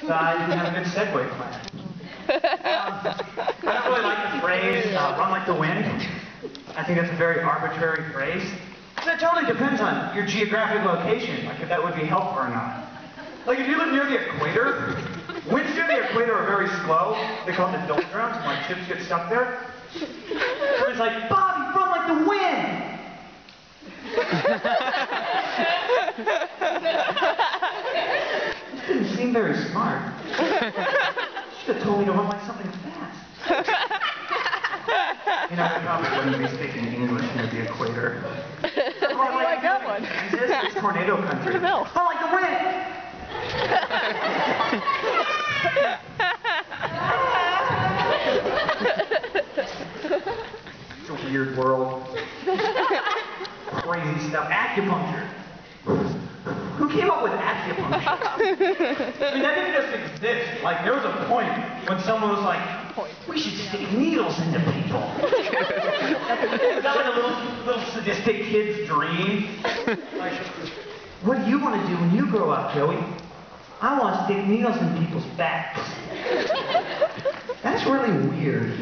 So I didn't have a good segue plan. I don't really like the phrase, run like the wind. I think that's a very arbitrary phrase. Because it totally depends on your geographic location, like if that would be helpful or not. Like if you live near the equator, winds near the equator are very slow. They call it the doldrums, and like ships get stuck there. So it's like, Bobby, run like the wind! Didn't seem very smart. Should have told me to run like something fast. You know, I probably wouldn't be speaking English near the equator. I like that one. It's tornado country. No. I like the wind! It's a weird world. Crazy stuff. Acupuncture. Who came up with acupuncture? I mean, that didn't just exist. Like, there was a point when someone was like, we should stick needles into people. Is that like a little sadistic kid's dream? Like, what do you want to do when you grow up, Joey? I want to stick needles in people's backs. That's really weird.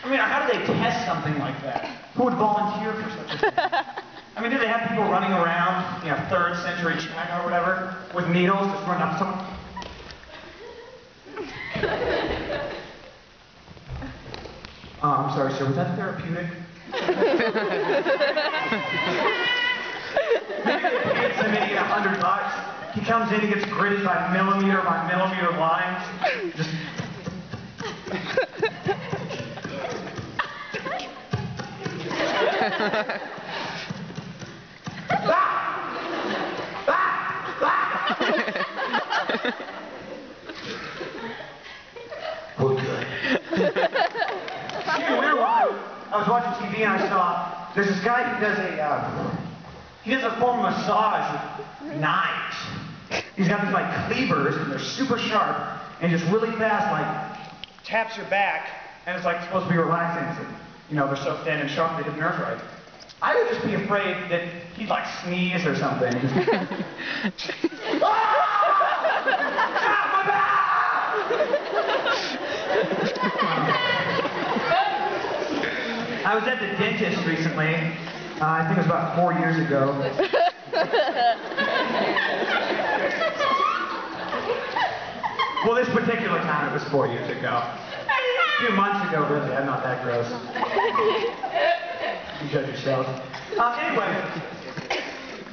I mean, how do they test something like that? Who would volunteer for such a thing? I mean, do they have people running around, you know, 3rd century China or whatever, with needles, just running up to someone? I'm sorry, sir, was that therapeutic? Maybe they paid somebody $100. He comes in, he gets gritted by millimeter lines. Just... We're good. I was watching TV and I saw there's this guy who does a form of massage with knives. He's got these like cleavers and they're super sharp and just really fast like taps your back and it's like supposed to be relaxing. So, you know, they're so thin and sharp they hit nerves right. I would just be afraid that he'd like sneeze or something. My back! I was at the dentist recently. I think it was about 4 years ago. Well, this particular time it was 4 years ago. A few months ago, really. I'm not that gross. You judge yourself. Anyway,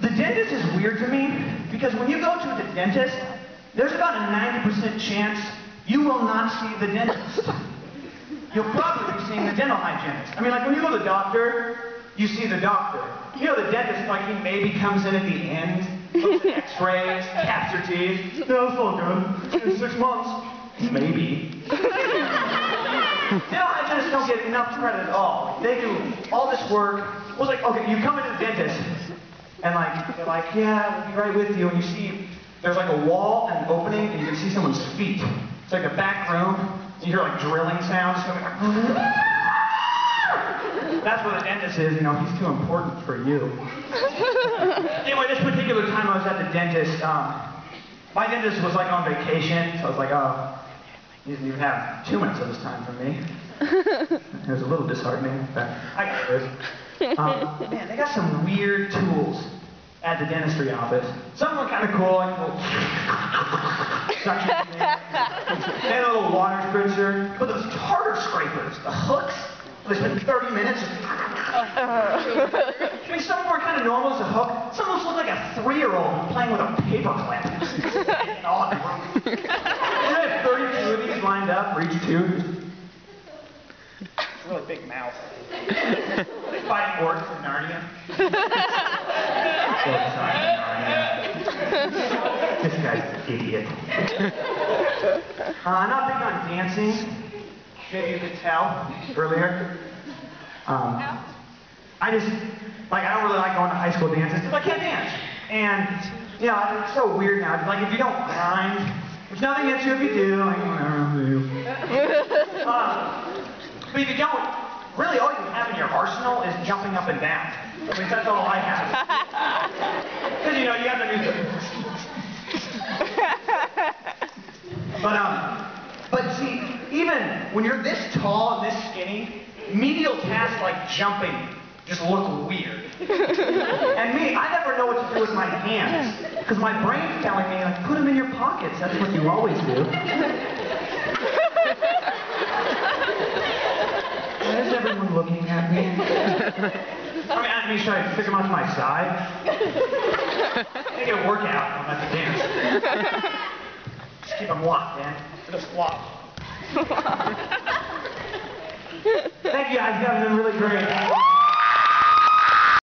the dentist is weird to me because when you go to the dentist, there's about a 90% chance you will not see the dentist. You'll probably be seeing the dental hygienist. I mean, like when you go to the doctor, you see the doctor. You know, the dentist, like he maybe comes in at the end, looks at x-rays, taps your teeth. No, it's all good. In 6 months. Maybe. Dental hygienists don't get enough credit at all. They do all this work. Well, it's like, okay, you come into the dentist, and like, they're like, yeah, we'll be right with you, and you see, there's like a wall and an opening, and you can see someone's feet. It's like a back room. You hear like drilling sounds. That's what the dentist is, you know, he's too important for you. Anyway, this particular time I was at the dentist, my dentist was like on vacation, so I was like, oh, he doesn't even have 2 minutes of his time for me. It was a little disheartening, but I got this. Man, they got some weird tools at the dentistry office. Some were kind of cool, like a little suction thing. They had a little water spritzer. But those tartar scrapers, the hooks, they spent 30 minutes. I mean, some of them were kind of normal as a hook. Some of them looked like a 3-year-old playing with a paperclip. All at once. They had 32 of these lined up for each tooth. Really big mouth. They fight orcs in Narnia. This guy's an idiot. Not big on dancing. Maybe you could tell earlier. I don't really like going to high school dances because I can't dance. And, you know, it's so weird now. Like, if you don't grind, there's nothing against you if you do. Like, whatever you do. But if you don't, really all you have in your arsenal is jumping up and down. At least that's all I have. Because, you know, you have to do But see, even when you're this tall and this skinny, medial tasks like jumping just look weird. And me, I never know what to do with my hands. Because my brain's telling me, like, put them in your pockets. That's what you always do. Why is everyone looking at me? I mean, should I stick them out to my side? I get a workout. I'm at the dance. Just keep them locked, man. Just locked. Thank you guys. You guys have been really great.